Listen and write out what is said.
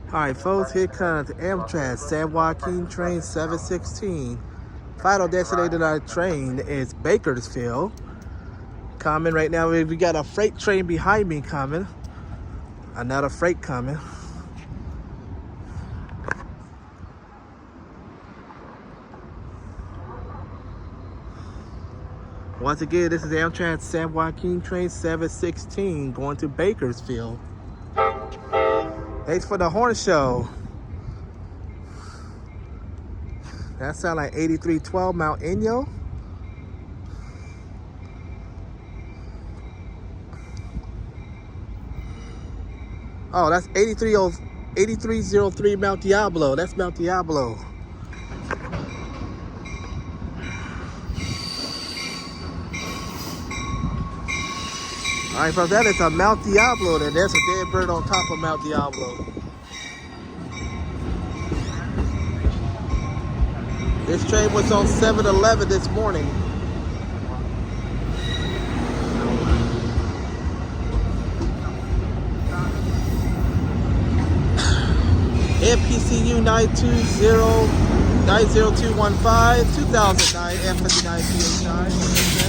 Alright folks, here comes Amtrak San Joaquin train 716. Final destination of our train is Bakersfield. Coming right now, we got a freight train behind me coming. Another freight coming. Once again, this is Amtrak San Joaquin train 716 going to Bakersfield. Thanks for the horn show. That sounds like 8312 Mount Inyo. Oh, that's 8303 Mount Diablo. That's Mount Diablo. All right, folks, that is a Mount Diablo. Then there's a dead bird on top of Mount Diablo. This train was on 7-11 this morning. NPCU 90215, 2009 F59 PH9.